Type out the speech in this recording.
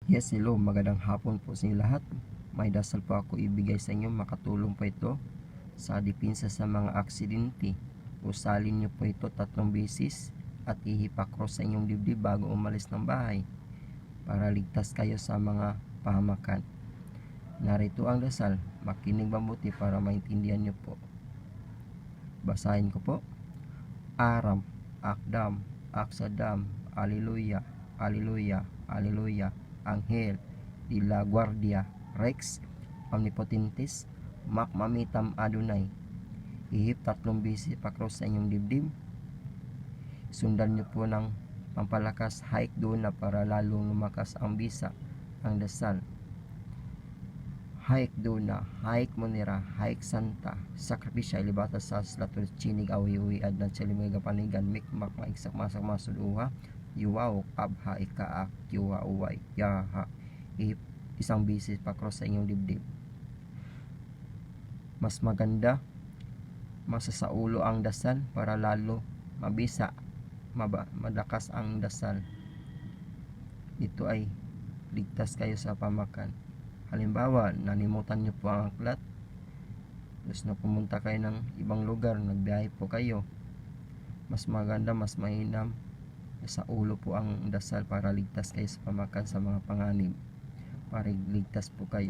Yes, hello, magandang hapon po sa inyo lahat. May dasal po ako ibigay sa inyo, makatulong po ito sa depensa sa mga aksidente. Usalin nyo po ito 3 beses at ihipa-cross sa inyong dibdib bago umalis ng bahay para ligtas kayo sa mga pahamakan. Narito ang dasal, makinig mabuti para maintindihan nyo po. Basahin ko po. Aram, Akdam, Aksadam, Alleluia, Alleluia, Alleluia. Anghel de la Guardia Rex Omnipotentes Mac Mamitam Adonai. Ihip 3 beses pa-cross sa inyong dibdib. Sundan nyo po ng pampalakas hike doon na para lalong lumakas ang bisa ang dasal. Hike doon na, hike monera, hike santa, sakripisya ilibata sa slatur chinig awi-uwi adnan chalimaga panigan mikmak maiksak masak masuduha yuwaw abha ikaak yuwa uway yaha. Isang bisis pa cross sa inyong dibdib. Mas maganda masasaulo ang dasal para lalo mabisa madakas ang dasal. Ito ay ligtas kayo sa pamakan. Halimbawa, nanimutan nyo po ang aklat, tapos na pumunta kayo ng ibang lugar, nagbiyahe po kayo, mas maganda, mas mainam sa ulo po ang dasal para ligtas kayo sa pamakan sa mga panganib, para ligtas po kayo.